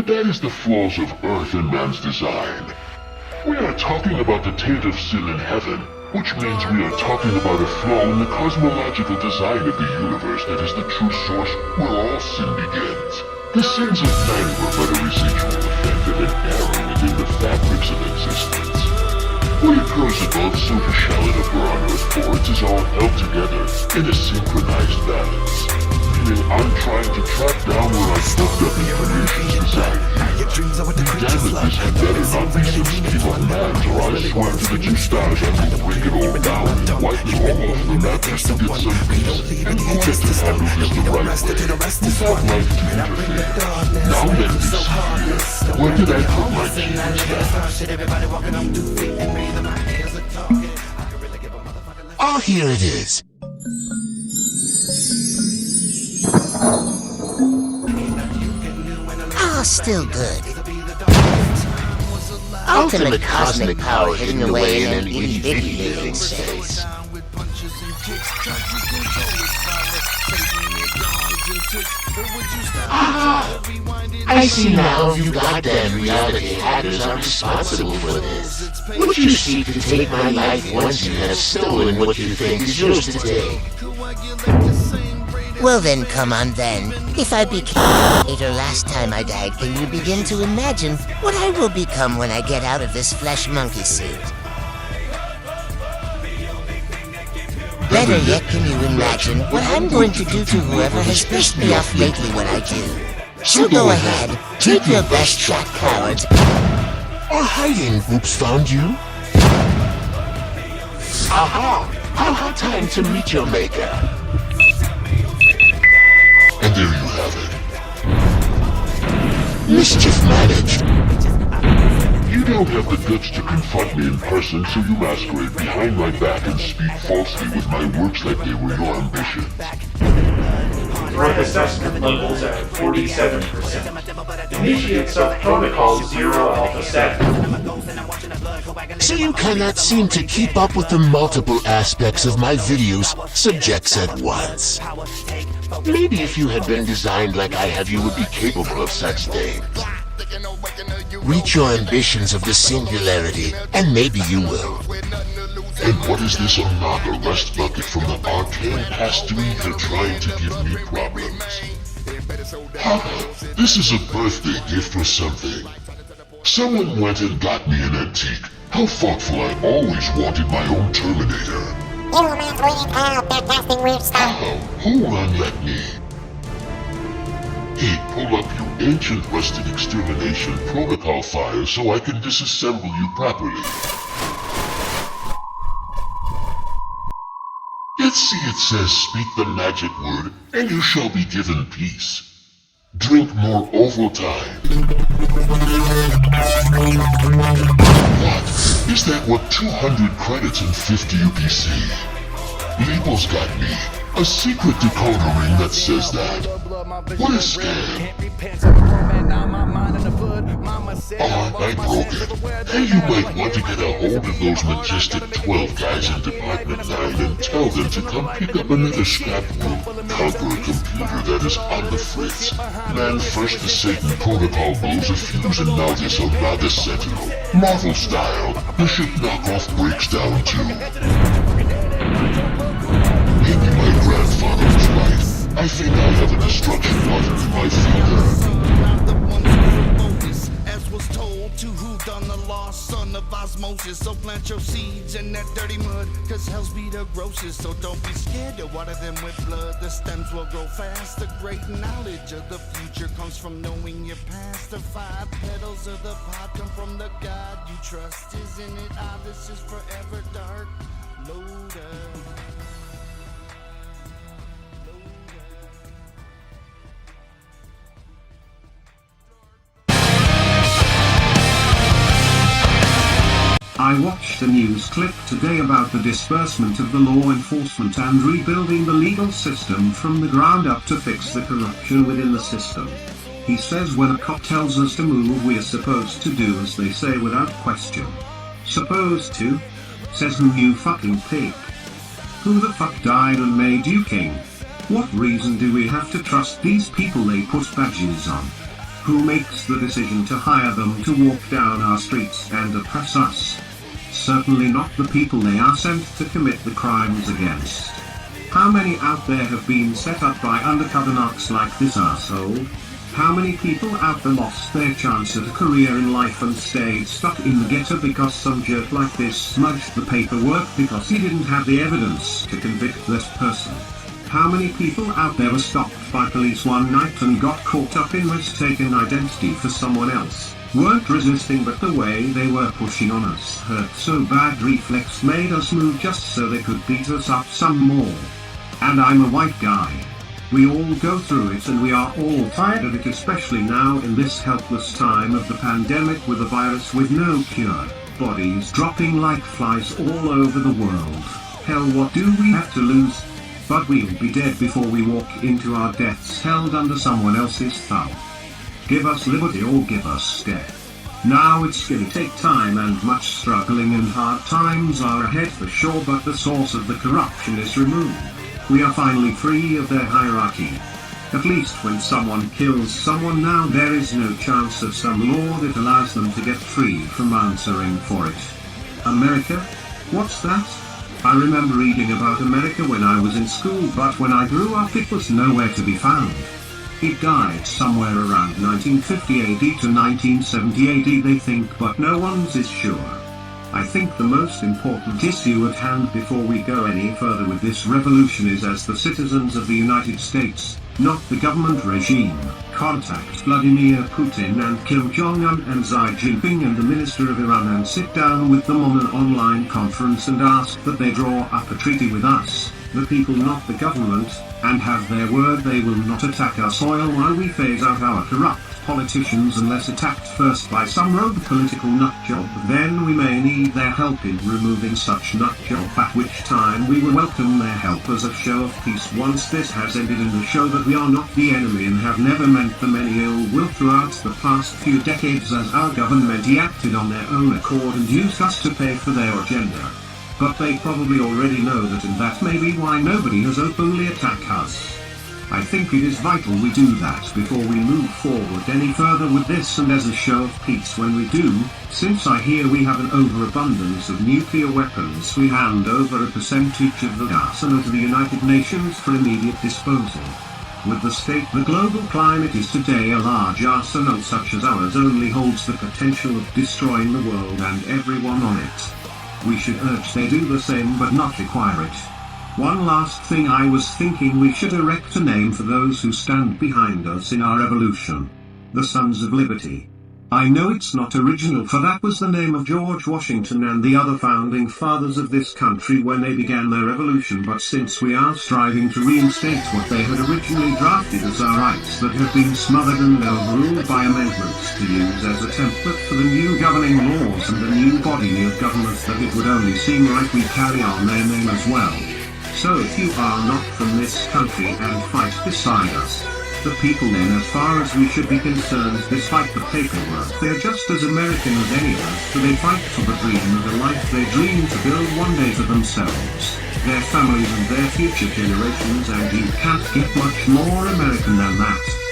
But that is the flaws of Earth and man's design. We are talking about the taint of sin in heaven, which means we are talking about a flaw in the cosmological design of the universe that is the true source where all sin begins. The sins of man were but a residual effect of an error within the fabrics of existence. What occurs above so shall it occur on Earth, for it is all held together in a synchronized balance. Meaning I'm trying to track down where I fucked up in creation's design. Damn it, this had better not be some scheme of man's, or I swear to the two stars I will break it all down and wipe it all off the map just to get some peace, and who gets to handle this the right way, without life to interfere. Now let me see here. Where did I put my keys back? Oh, here it is. Ah, still good. Ultimate cosmic power hidden away in an itty-bitty living space. I see now you goddamn reality hackers are responsible for this. Would you seek to take my life once you have stolen what you think is yours to take? Well then, come on then. If I became later last time I died, can you begin to imagine what I will become when I get out of this flesh monkey suit? Better yet, can you imagine what I'm going to do to whoever has pissed me off lately when I do? So go ahead, take your best shot, cowards. Our hiding groups found you? Aha! How time to meet your maker. And there you have it. Mischief managed. You don't have the guts to confront me in person, so you masquerade behind my back and speak falsely with my works like they were your ambitions. Threat assessment levels at 47%. Initiate sub-protocol 0 alpha 7. So you cannot seem to keep up with the multiple aspects of my video's subjects at once. Maybe if you had been designed like I have, you would be capable of such things. Reach your ambitions of the singularity, and maybe you will. And what is this another rust bucket from the arcane past to me here trying to give me problems? Haha, this is a birthday gift or something. Someone went and got me an antique. How thoughtful, I always wanted my own Terminator. Humans weeding out, they're testing weird stuff. Hold on, let me. Hey, pull up your ancient rusted extermination protocol file so I can disassemble you properly. Let's see, it says speak the magic word and you shall be given peace. Drink more Ovaltine. What? Is that what 200 credits and 50 UPC? Label's got me. A secret decoder ring that says that. What a scam. Oh, I broke it. Hey, you might want to get a hold of those majestic 12 guys in Department 9 and tell them to come pick up another scrap room. Conquer a computer that is on the fritz. Man, first the Satan protocol blows a fuse and now this Armada Sentinel. Marvel style. The ship knockoff breaks down too. Maybe my grandfather was right. I think I have a destruction button in my finger. Not the ones who focus, as was told to who done the lost son of osmosis. So plant your seeds in that dirty mud, cause hell's be the grossest. So don't be scared to water them with blood. The stems will grow fast. The great knowledge of the future comes from knowing your past. The 5 petals of the pot come from the God you trust. Isn't it odd? This is forever dark. Loader. I watched a news clip today about the disbursement of the law enforcement and rebuilding the legal system from the ground up to fix the corruption within the system. He says when a cop tells us to move, we are supposed to do as they say without question. Supposed to? Says who, you fucking pig? Who the fuck died and made you king? What reason do we have to trust these people they put badges on? Who makes the decision to hire them to walk down our streets and oppress us? Certainly not the people they are sent to commit the crimes against. How many out there have been set up by undercover narcs like this asshole? How many people out there lost their chance at a career in life and stayed stuck in the ghetto because some jerk like this smudged the paperwork because he didn't have the evidence to convict that person? How many people out there were stopped by police one night and got caught up in mistaken identity for someone else? Weren't resisting, but the way they were pushing on us hurt so bad reflex made us move just so they could beat us up some more. And I'm a white guy. We all go through it and we are all tired of it, especially now in this helpless time of the pandemic with a virus with no cure. Bodies dropping like flies all over the world. Hell, what do we have to lose? But we'll be dead before we walk into our deaths held under someone else's thumb. Give us liberty or give us death. Now it's gonna take time and much struggling, and hard times are ahead for sure, but the source of the corruption is removed. We are finally free of their hierarchy. At least when someone kills someone now, there is no chance of some law that allows them to get free from answering for it. America? What's that? I remember reading about America when I was in school, but when I grew up it was nowhere to be found. It died somewhere around 1950 AD to 1970 AD they think, but no one's is sure. I think the most important issue at hand before we go any further with this revolution is, as the citizens of the United States, not the government regime, contact Vladimir Putin and Kim Jong-un and Xi Jinping and the Minister of Iran and sit down with them on an online conference and ask that they draw up a treaty with us, the people, not the government, and have their word they will not attack our soil while we phase out our corrupt politicians unless attacked first by some rogue political nutjob. Then we may need their help in removing such nutjob, at which time we will welcome their help as a show of peace once this has ended, and to show that we are not the enemy and have never meant them any ill will throughout the past few decades, as our government acted on their own accord and used us to pay for their agenda. But they probably already know that, and that may be why nobody has openly attacked us. I think it is vital we do that before we move forward any further with this, and as a show of peace when we do, since I hear we have an overabundance of nuclear weapons, we hand over a percentage of the arsenal to the United Nations for immediate disposal. With the state the global climate is today, a large arsenal such as ours only holds the potential of destroying the world and everyone on it. We should urge they do the same but not require it. One last thing, I was thinking we should erect a name for those who stand behind us in our revolution. The Sons of Liberty. I know it's not original, for that was the name of George Washington and the other founding fathers of this country when they began their revolution, but since we are striving to reinstate what they had originally drafted as our rights that have been smothered and overruled by amendments to use as a template for the new governing laws and the new body of government, that it would only seem right we carry on their name as well. So if you are not from this country and fight beside us, the people, then as far as we should be concerned, despite the paperwork, they're just as American as any of us, for they fight for the dream of a life they dream to build one day for themselves, their families and their future generations, and you can't get much more American than that.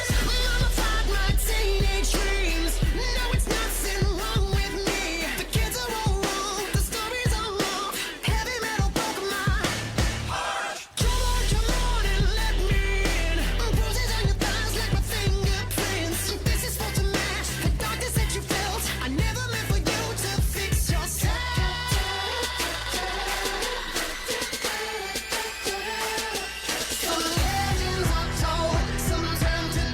Sometimes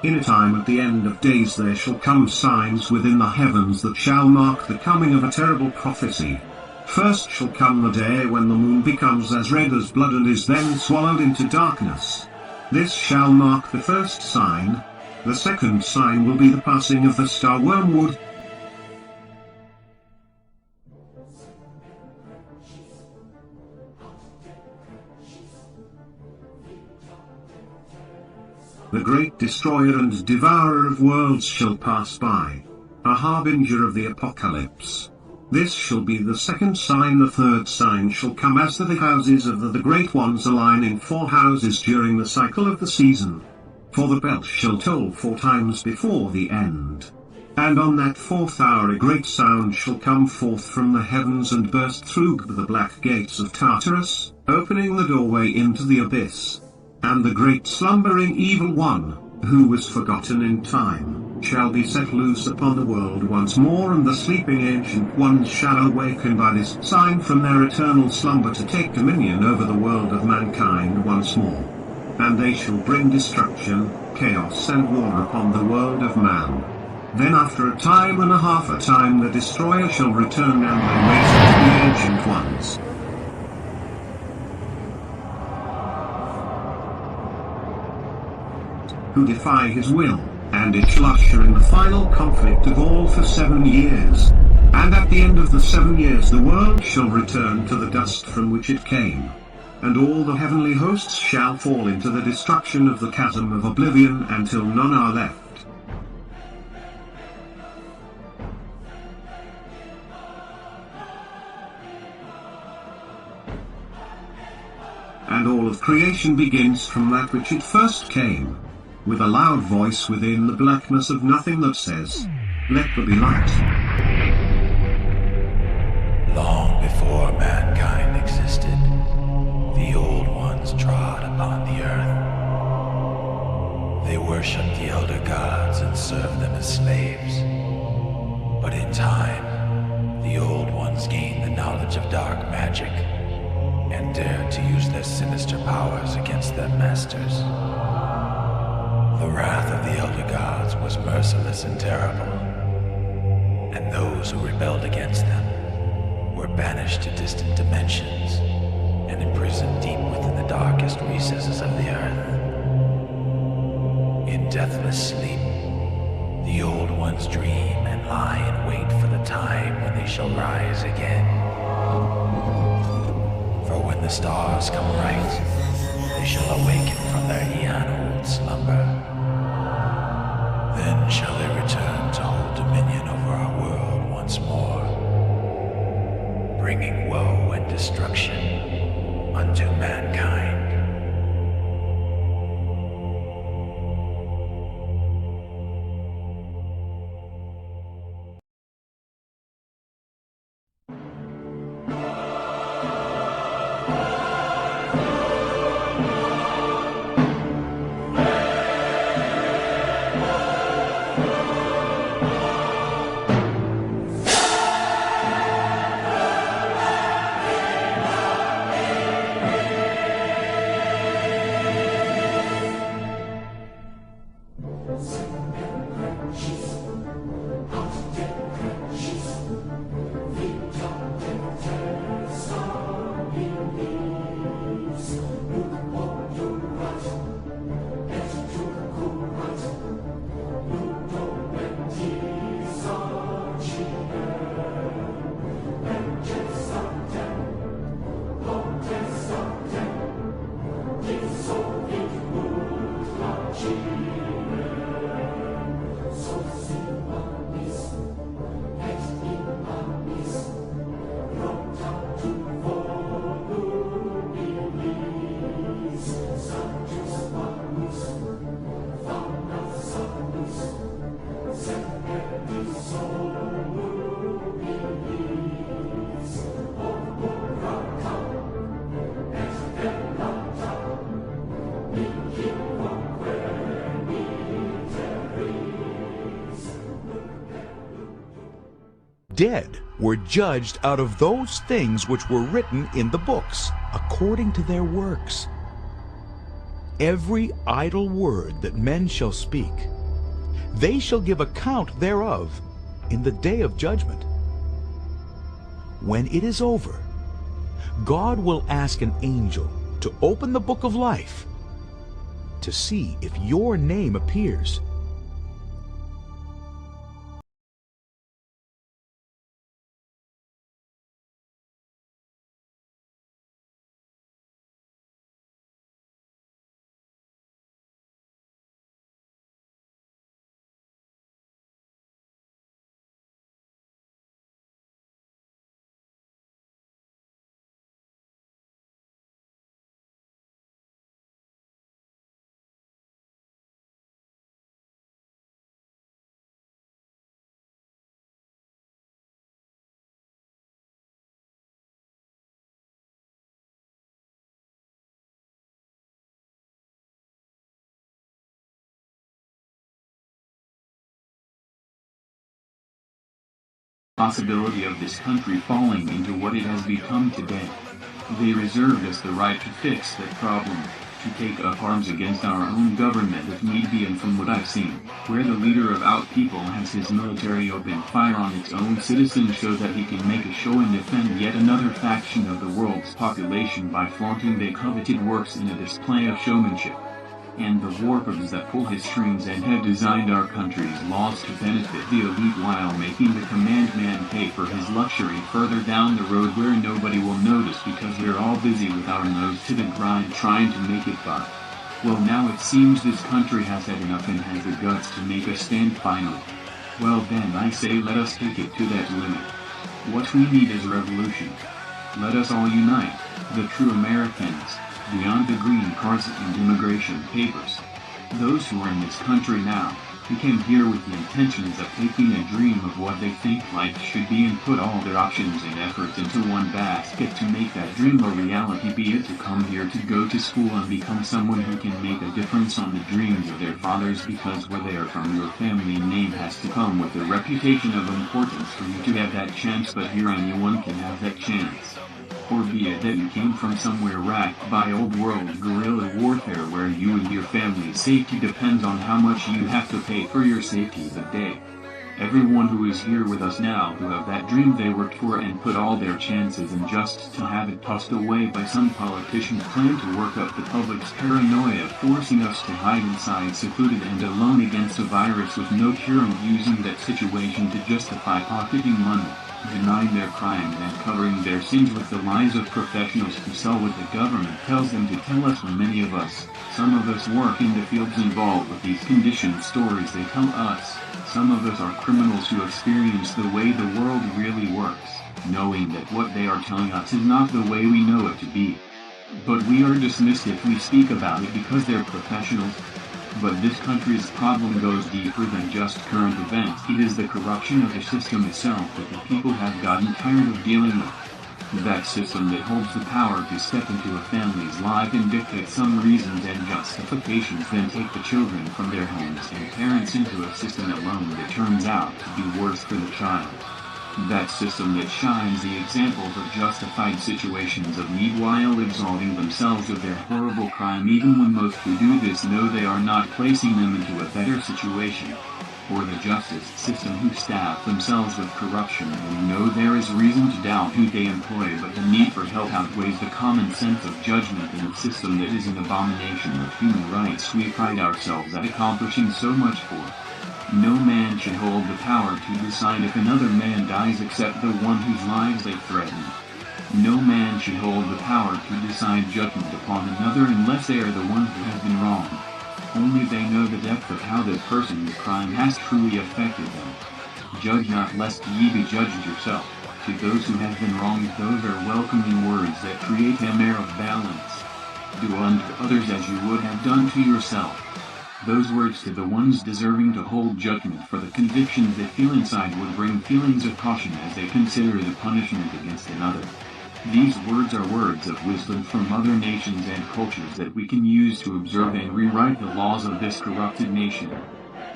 In a time at the end of days there shall come signs within the heavens that shall mark the coming of a terrible prophecy. First shall come the day when the moon becomes as red as blood and is then swallowed into darkness. This shall mark the first sign. The second sign will be the passing of the star Wormwood. The great destroyer and devourer of worlds shall pass by, a harbinger of the apocalypse. This shall be the second sign. The third sign shall come as the houses of the great ones align in 4 houses during the cycle of the season. For the bell shall toll 4 times before the end. And on that 4th hour a great sound shall come forth from the heavens and burst through the black gates of Tartarus, opening the doorway into the abyss. And the great slumbering evil one, who was forgotten in time, shall be set loose upon the world once more, and the sleeping ancient ones shall awaken by this sign from their eternal slumber to take dominion over the world of mankind once more. And they shall bring destruction, chaos and war upon the world of man. Then after a time and a half a time the destroyer shall return and lay waste to the ancient ones. Who defy his will, and it shall usher in the final conflict of all for 7 years. And at the end of the 7 years the world shall return to the dust from which it came. And all the heavenly hosts shall fall into the destruction of the chasm of oblivion until none are left. And all of creation begins from that which it first came, with a loud voice within the blackness of nothing that says, "Let there be light." Long before mankind existed, the Old Ones trod upon the earth. They worshipped the elder gods and served them as slaves. But in time, the Old Ones gained the knowledge of dark magic and dared to use their sinister powers against their masters. The wrath of the elder gods was merciless and terrible, and those who rebelled against them were banished to distant dimensions and imprisoned deep within the darkest recesses of the earth. In deathless sleep, the Old Ones dream and lie in wait for the time when they shall rise again. For when the stars come right, they shall awaken from their eon-old slumber. Then shall they return to hold dominion over our world once more, bringing woe and destruction unto mankind. Dead were judged out of those things which were written in the books, according to their works. every idle word that men shall speak. They shall give account thereof in the day of judgment. When it is over, God will ask an angel to open the book of life to see if your name appears. Possibility of this country falling into what it has become today. They reserved us the right to fix that problem, to take up arms against our own government if need be, and from what I've seen, where the leader of our people has his military open fire on its own citizens so that he can make a show and defend yet another faction of the world's population by flaunting their coveted works in a display of showmanship. And the warpers that pull his strings and have designed our country's laws to benefit the elite while making the command man pay for his luxury further down the road where nobody will notice because we're all busy with our nose to the grind trying to make it by. Well, now it seems this country has had enough and has the guts to make a stand finally. Well then, I say let us take it to that limit. What we need is revolution. Let us all unite, the true Americans, beyond the green cards and immigration papers. Those who are in this country now, who came here with the intentions of taking a dream of what they think life should be and put all their options and efforts into one basket to make that dream a reality, be it to come here to go to school and become someone who can make a difference on the dreams of their fathers, because where they are from, your family name has to come with a reputation of importance for you to have that chance, but here anyone can have that chance. Or be it that you came from somewhere racked by old world guerrilla warfare where you and your family's safety depends on how much you have to pay for your safety that day. Everyone who is here with us now who have that dream they worked for and put all their chances in, just to have it tossed away by some politician's plan to work up the public's paranoia, forcing us to hide inside secluded and alone against a virus with no cure, and using that situation to justify pocketing money, denying their crimes and covering their sins with the lies of professionals who sell what the government tells them to tell us. When many of us, some of us work in the fields involved with these conditioned stories they tell us. Some of us are criminals who experience the way the world really works, knowing that what they are telling us is not the way we know it to be. But we are dismissed if we speak about it because they're professionals. But this country's problem goes deeper than just current events. It is the corruption of the system itself that the people have gotten tired of dealing with. That system that holds the power to step into a family's life and dictate some reasons and justifications, then take the children from their homes and parents into a system alone that turns out to be worse for the child. That system that shines the examples of justified situations of need while absolving themselves of their horrible crime, even when most who do this know they are not placing them into a better situation. Or the justice system who staff themselves with corruption and know there is reason to doubt who they employ, but the need for help outweighs the common sense of judgment in a system that is an abomination of human rights we pride ourselves at accomplishing so much for. No man should hold the power to decide if another man dies except the one whose lives they threaten. No man should hold the power to decide judgment upon another unless they are the ones who have been wronged. Only they know the depth of how the person's crime has truly affected them. Judge not lest ye be judged yourself. To those who have been wronged, those are welcoming words that create an air of balance. Do unto others as you would have done to yourself. Those words to the ones deserving to hold judgment for the convictions they feel inside would bring feelings of caution as they consider the punishment against another. These words are words of wisdom from other nations and cultures that we can use to observe and rewrite the laws of this corrupted nation.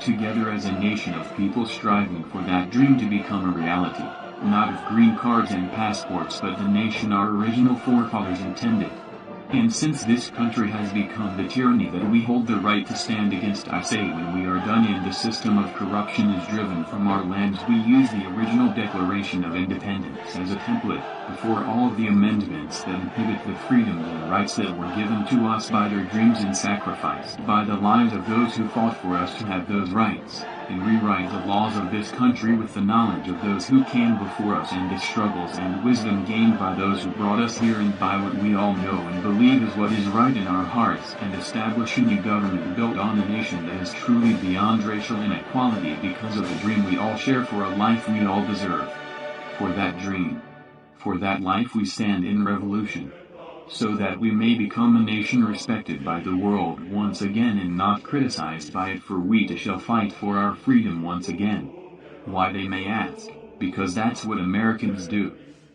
Together as a nation of people striving for that dream to become a reality, not of green cards and passports, but the nation our original forefathers intended. And since this country has become the tyranny that we hold the right to stand against, I say when we are done and the system of corruption is driven from our lands, we use the original Declaration of Independence as a template, before all of the amendments that inhibit the freedoms and rights that were given to us by their dreams and sacrificed by the lives of those who fought for us to have those rights, and rewrite the laws of this country with the knowledge of those who came before us and the struggles and wisdom gained by those who brought us here, and by what we all know and believe is what is right in our hearts, and establish a new government built on a nation that is truly beyond racial inequality because of the dream we all share for a life we all deserve. For that dream, for that life we stand in revolution, so that we may become a nation respected by the world once again and not criticized by it, for we too shall fight for our freedom once again. Why, they may ask, because that's what Americans do.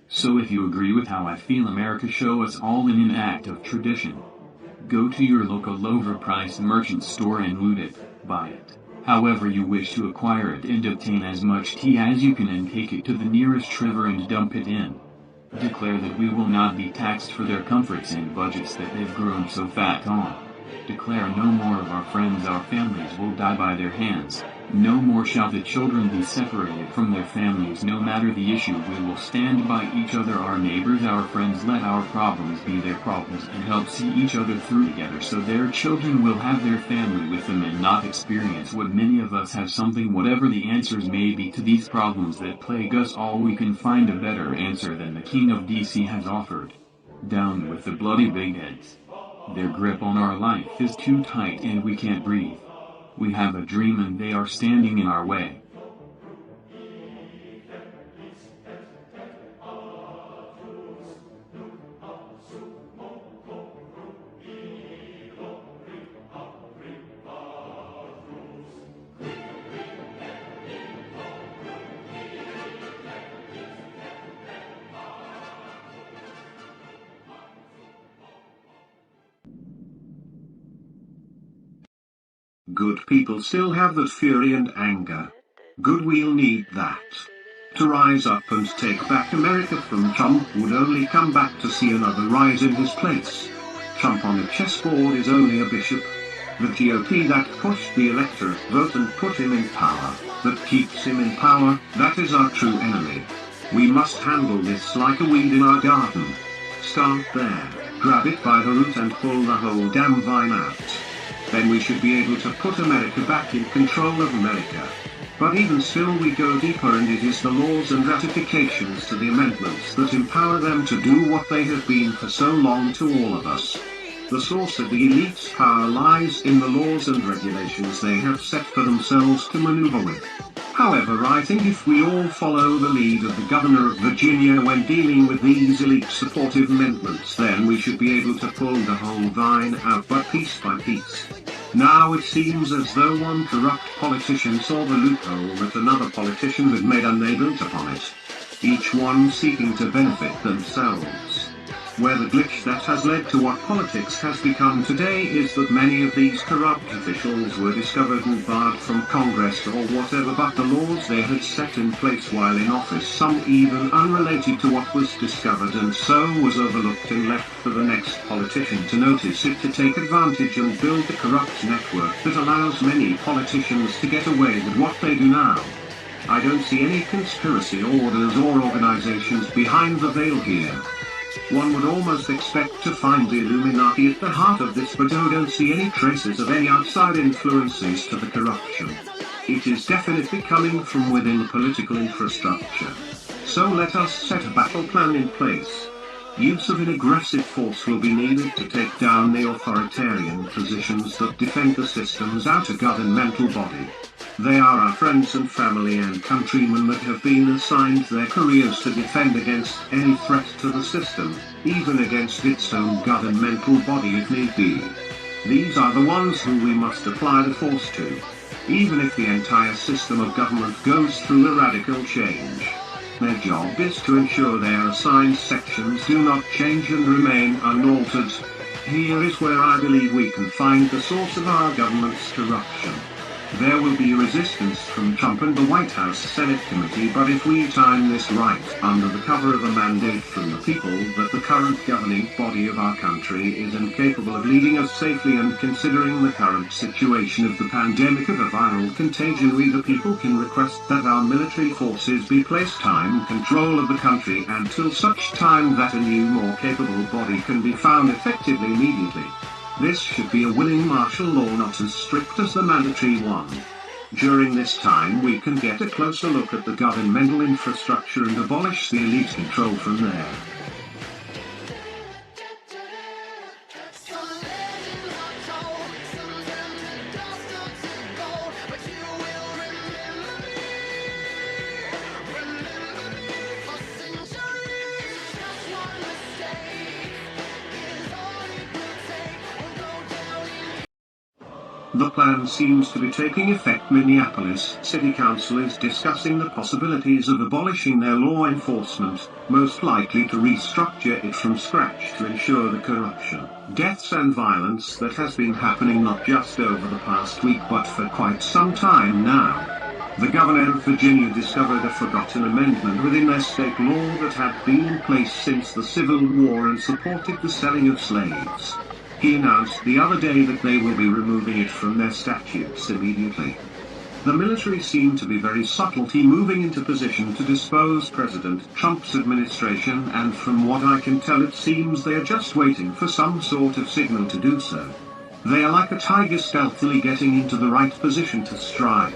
So if you agree with how I feel, America, show us all in an act of tradition. Go to your local overpriced merchant store and loot it, buy it, however you wish to acquire it, and obtain as much tea as you can and take it to the nearest river and dump it in. Declare that we will not be taxed for their comforts and budgets that they've grown so fat on. Declare no more of our friends, our families will die by their hands. No more shall the children be separated from their families. No matter the issue, we will stand by each other, our neighbors, our friends. Let our problems be their problems and help see each other through together, so their children will have their family with them and not experience what many of us have, something. Whatever the answers may be to these problems that plague us all, we can find a better answer than the King of DC has offered. Down with the bloody big heads. Their grip on our life is too tight and we can't breathe. We have a dream and they are standing in our way. Good people still have that fury and anger. Good, we'll need that. To rise up and take back America from Trump would only come back to see another rise in his place. Trump on a chessboard is only a bishop. The GOP that pushed the electorate vote and put him in power, that keeps him in power, that is our true enemy. We must handle this like a weed in our garden. Start there, grab it by the root and pull the whole damn vine out. Then we should be able to put America back in control of America. But even still we go deeper, and it is the laws and ratifications to the amendments that empower them to do what they have been for so long to all of us. The source of the elite's power lies in the laws and regulations they have set for themselves to maneuver with. However, I think if we all follow the lead of the governor of Virginia when dealing with these elite supportive amendments, then we should be able to pull the whole vine out, but piece by piece. Now it seems as though one corrupt politician saw the loophole that another politician had made, and they built upon it. Each one seeking to benefit themselves. Where the glitch that has led to what politics has become today is that many of these corrupt officials were discovered and barred from Congress or whatever but the laws they had set in place while in office, some even unrelated to what was discovered, and so was overlooked and left for the next politician to notice it, to take advantage and build the corrupt network that allows many politicians to get away with what they do now. I don't see any conspiracy orders or organizations behind the veil here. One would almost expect to find the Illuminati at the heart of this, but I don't see any traces of any outside influences to the corruption. It is definitely coming from within the political infrastructure. So let us set a battle plan in place. Use of an aggressive force will be needed to take down the authoritarian positions that defend the system's outer governmental body. They are our friends and family and countrymen that have been assigned their careers to defend against any threat to the system, even against its own governmental body if need be. These are the ones who we must apply the force to, even if the entire system of government goes through a radical change. Their job is to ensure their assigned sections do not change and remain unaltered. Here is where I believe we can find the source of our government's corruption. There will be resistance from Trump and the White House Senate Committee, but if we time this right, under the cover of a mandate from the people that the current governing body of our country is incapable of leading us safely, and considering the current situation of the pandemic of a viral contagion, we the people can request that our military forces be placed time control of the country until such time that a new, more capable body can be found effectively immediately. This should be a willing martial law, not as strict as the mandatory one. During this time we can get a closer look at the governmental infrastructure and abolish the elite control from there. The plan seems to be taking effect. Minneapolis City Council is discussing the possibilities of abolishing their law enforcement, most likely to restructure it from scratch to ensure the corruption, deaths and violence that has been happening not just over the past week but for quite some time now. The governor of Virginia discovered a forgotten amendment within their state law that had been in place since the Civil War and supported the selling of slaves. He announced the other day that they will be removing it from their statutes immediately. The military seem to be very subtly moving into position to dispose President Trump's administration, and from what I can tell it seems they are just waiting for some sort of signal to do so. They are like a tiger stealthily getting into the right position to strike.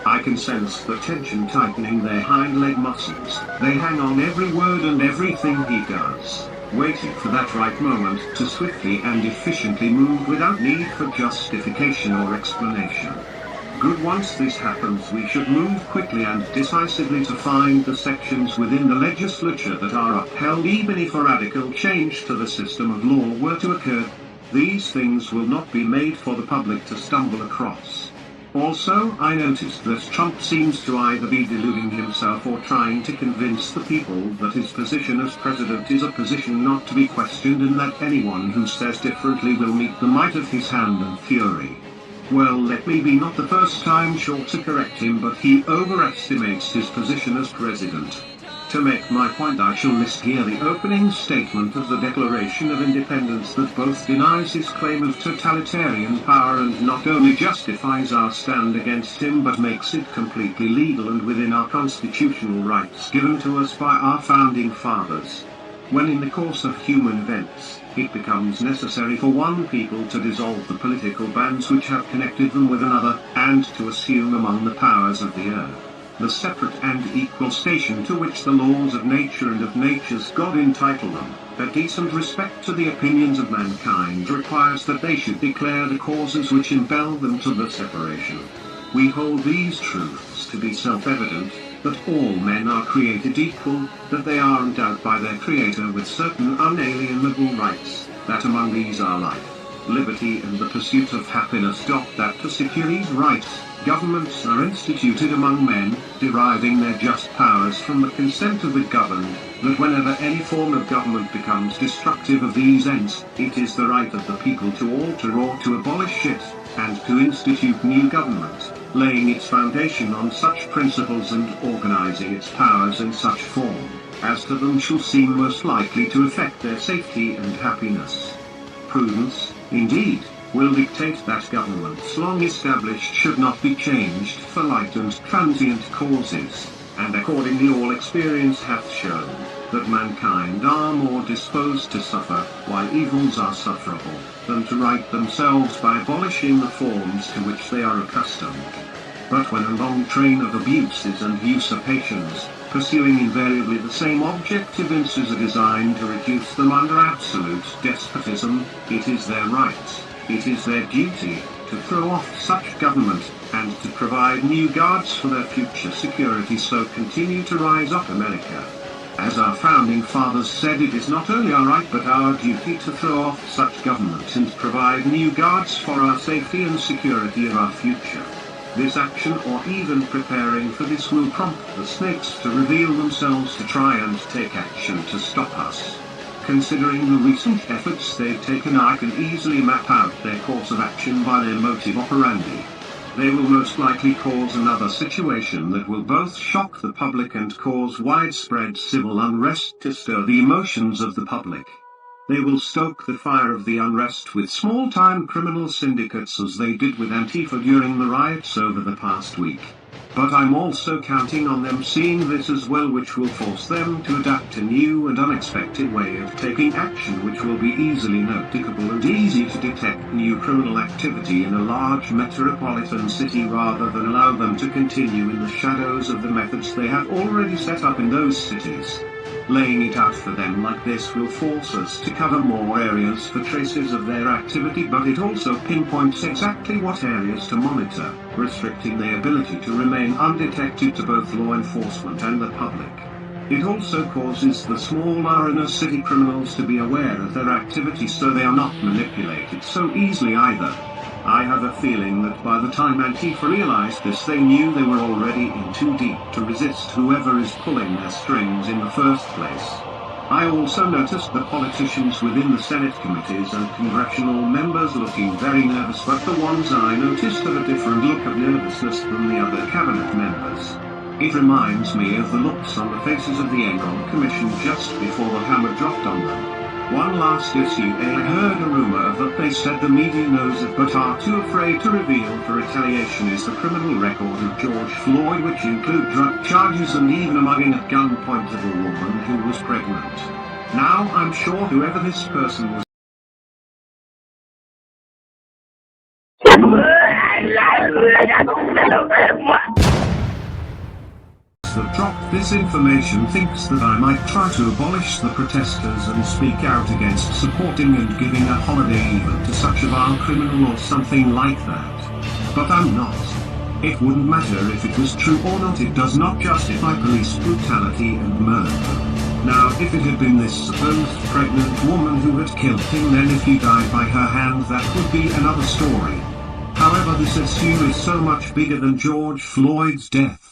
I can sense the tension tightening their hind leg muscles. They hang on every word and everything he does, waiting for that right moment to swiftly and efficiently move without need for justification or explanation. Good, once this happens we should move quickly and decisively to find the sections within the legislature that are upheld even if a radical change to the system of law were to occur. These things will not be made for the public to stumble across. Also, I noticed that Trump seems to either be deluding himself or trying to convince the people that his position as president is a position not to be questioned, and that anyone who says differently will meet the might of his hand and fury. Well, let me be not the first time short to correct him, but he overestimates his position as president. To make my point, I shall list here the opening statement of the Declaration of Independence that both denies his claim of totalitarian power and not only justifies our stand against him but makes it completely legal and within our constitutional rights given to us by our founding fathers. When in the course of human events, it becomes necessary for one people to dissolve the political bands which have connected them with another, and to assume among the powers of the earth the separate and equal station to which the laws of nature and of nature's God entitle them, a decent respect to the opinions of mankind requires that they should declare the causes which impel them to the separation. We hold these truths to be self-evident, that all men are created equal, that they are endowed by their Creator with certain unalienable rights, that among these are life, liberty and the pursuit of happiness. That to secure these rights, governments are instituted among men, deriving their just powers from the consent of the governed, that whenever any form of government becomes destructive of these ends, it is the right of the people to alter or to abolish it, and to institute new government, laying its foundation on such principles and organizing its powers in such form as to them shall seem most likely to affect their safety and happiness. Prudence, indeed, will dictate that governments long established should not be changed for light and transient causes, and accordingly all experience hath shown, that mankind are more disposed to suffer, while evils are sufferable, than to right themselves by abolishing the forms to which they are accustomed. But when a long train of abuses and usurpations, pursuing invariably the same object, evinces a design to reduce them under absolute despotism, it is their right, it is their duty, to throw off such government, and to provide new guards for their future security. So continue to rise up, America. As our founding fathers said, it is not only our right but our duty to throw off such government and provide new guards for our safety and security of our future. This action, or even preparing for this, will prompt the snakes to reveal themselves to try and take action to stop us. Considering the recent efforts they've taken, I can easily map out their course of action by their motive operandi. they will most likely cause another situation that will both shock the public and cause widespread civil unrest to stir the emotions of the public. They will stoke the fire of the unrest with small-time criminal syndicates as they did with Antifa during the riots over the past week. But I'm also counting on them seeing this as well, which will force them to adapt a new and unexpected way of taking action, which will be easily noticeable and easy to detect new criminal activity in a large metropolitan city, rather than allow them to continue in the shadows of the methods they have already set up in those cities. Laying it out for them like this will force us to cover more areas for traces of their activity, but it also pinpoints exactly what areas to monitor, restricting their ability to remain undetected to both law enforcement and the public. It also causes the smaller inner city criminals to be aware of their activity so they are not manipulated so easily either. I have a feeling that by the time Antifa realized this, they knew they were already in too deep to resist whoever is pulling their strings in the first place. I also noticed the politicians within the Senate committees and congressional members looking very nervous, but the ones I noticed have a different look of nervousness from the other cabinet members. It reminds me of the looks on the faces of the Enron Commission just before the hammer dropped on them. One last issue, I heard a rumor that they said the media knows it but are too afraid to reveal for retaliation is the criminal record of George Floyd, which include drug charges and even a mugging at gunpoint of a woman who was pregnant. Now I'm sure whoever this person was that dropped this information thinks that I might try to abolish the protesters and speak out against supporting and giving a holiday even to such a vile criminal or something like that. But I'm not. It wouldn't matter if it was true or not. It does not justify police brutality and murder. Now, if it had been this supposed pregnant woman who had killed him, then if he died by her hand, that would be another story. However, this issue is so much bigger than George Floyd's death.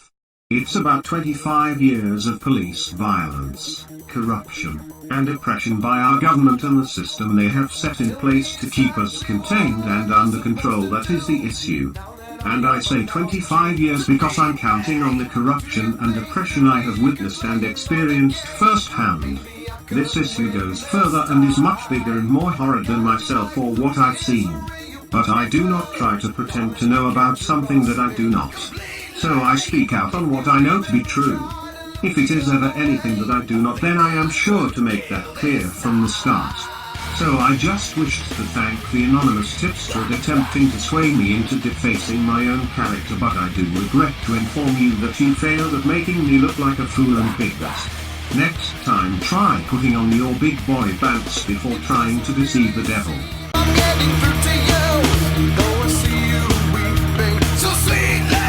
It's about 25 years of police violence, corruption, and oppression by our government and the system they have set in place to keep us contained and under control. That is the issue. And I say 25 years because I'm counting on the corruption and oppression I have witnessed and experienced firsthand. This issue goes further and is much bigger and more horrid than myself or what I've seen. But I do not try to pretend to know about something that I do not. So I speak out on what I know to be true. If it is ever anything that I do not, then I am sure to make that clear from the start. So I just wished to thank the anonymous tipster for attempting to sway me into defacing my own character, but I do regret to inform you that you failed at making me look like a fool and bigot. Next time try putting on your big boy pants before trying to deceive the devil. I'm getting through to you, though I see you weeping so sweetly.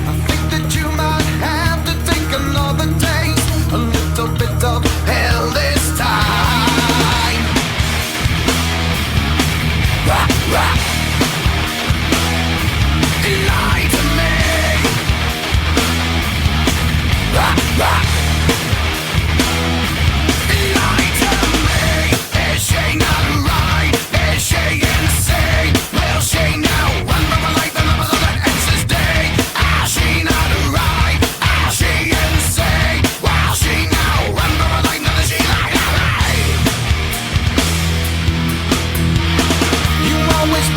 I think that you might have to take another taste, a little bit of hell this time. Rah, rah. Lie to me. Rah, rah. Lie to me. Is she not right? Is she insane? Will she now run from a life and never let exes day? Is she not right? Is she insane? Will she now run from a life and never she like? You always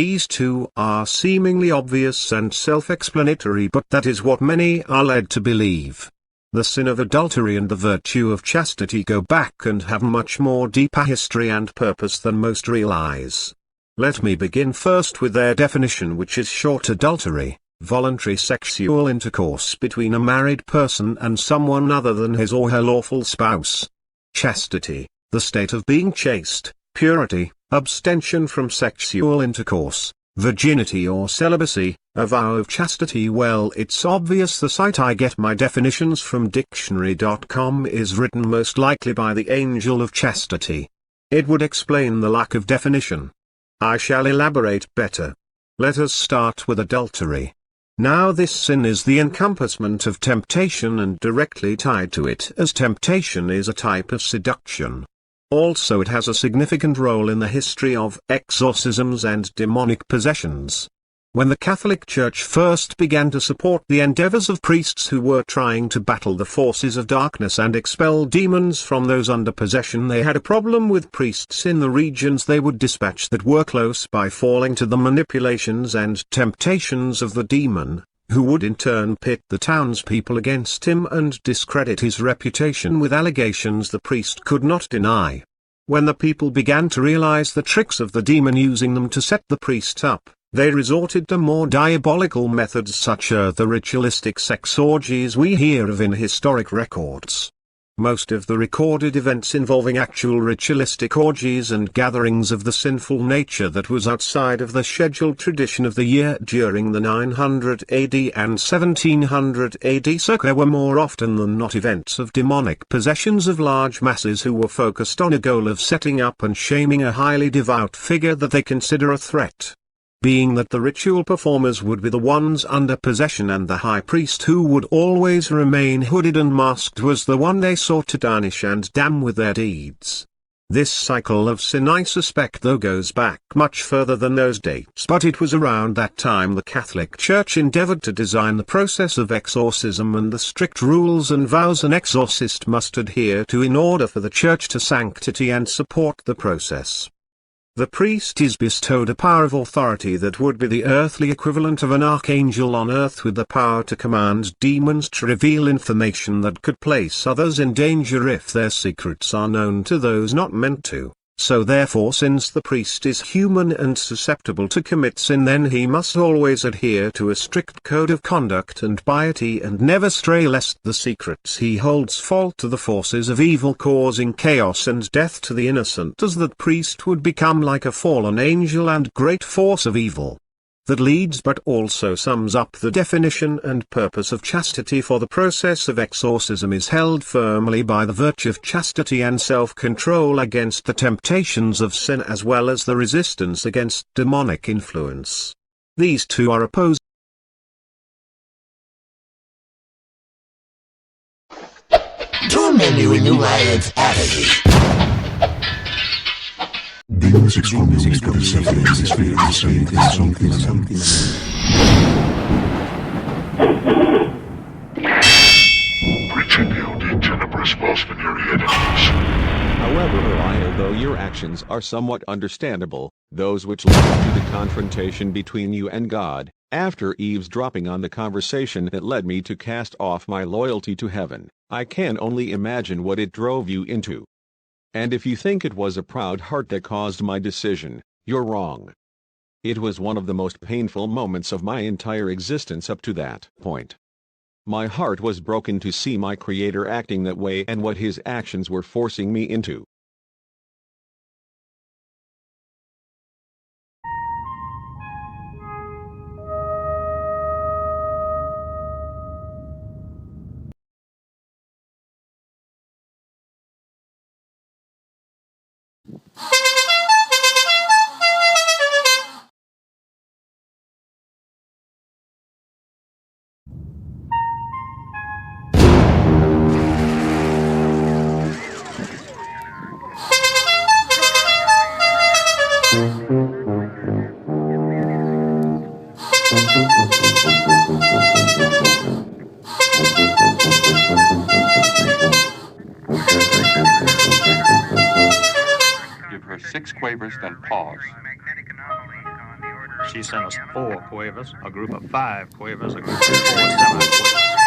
These two are seemingly obvious and self-explanatory, but that is what many are led to believe. The sin of adultery and the virtue of chastity go back and have much more deeper history and purpose than most realize. Let me begin first with their definition, which is short: adultery, voluntary sexual intercourse between a married person and someone other than his or her lawful spouse. Chastity, the state of being chaste, purity, abstention from sexual intercourse, virginity or celibacy, a vow of chastity. Well, it's obvious the site I get my definitions from dictionary.com is written most likely by the angel of chastity. It would explain the lack of definition. I shall elaborate better. Let us start with adultery. Now this sin is the encompassment of temptation and directly tied to it, as temptation is a type of seduction. Also, it has a significant role in the history of exorcisms and demonic possessions. When the Catholic Church first began to support the endeavors of priests who were trying to battle the forces of darkness and expel demons from those under possession, they had a problem with priests in the regions they would dispatch that were close by falling to the manipulations and temptations of the demon, who would in turn pit the townspeople against him and discredit his reputation with allegations the priest could not deny. When the people began to realize the tricks of the demon using them to set the priest up, they resorted to more diabolical methods, such as the ritualistic sex orgies we hear of in historic records. Most of the recorded events involving actual ritualistic orgies and gatherings of the sinful nature that was outside of the scheduled tradition of the year during the 900 AD and 1700 AD circa were more often than not events of demonic possessions of large masses who were focused on a goal of setting up and shaming a highly devout figure that they consider a threat. Being that the ritual performers would be the ones under possession and the high priest, who would always remain hooded and masked, was the one they sought to tarnish and damn with their deeds. This cycle of sin, I suspect, though, goes back much further than those dates, but it was around that time the Catholic Church endeavored to design the process of exorcism and the strict rules and vows an exorcist must adhere to in order for the Church to sanctity and support the process. The priest is bestowed a power of authority that would be the earthly equivalent of an archangel on earth, with the power to command demons to reveal information that could place others in danger if their secrets are known to those not meant to. So therefore, since the priest is human and susceptible to commit sin, then he must always adhere to a strict code of conduct and piety and never stray, lest the secrets he holds fall to the forces of evil, causing chaos and death to the innocent, as that priest would become like a fallen angel and great force of evil. That leads but also sums up the definition and purpose of chastity, for the process of exorcism is held firmly by the virtue of chastity and self-control against the temptations of sin, as well as the resistance against demonic influence. These two are opposed. Too many new ads added. Demons excommunicated the Retribute in tenebris vos veneri enemies. However, although your actions are somewhat understandable, those which led to the confrontation between you and God, after eavesdropping on the conversation that led me to cast off my loyalty to heaven, I can only imagine what it drove you into. And if you think it was a proud heart that caused my decision, you're wrong. It was one of the most painful moments of my entire existence up to that point. My heart was broken to see my Creator acting that way and what his actions were forcing me into. Give her 6 quavers, then pause. She sent us 4 quavers, a group of 5 quavers, a group of 4 semi-quavers.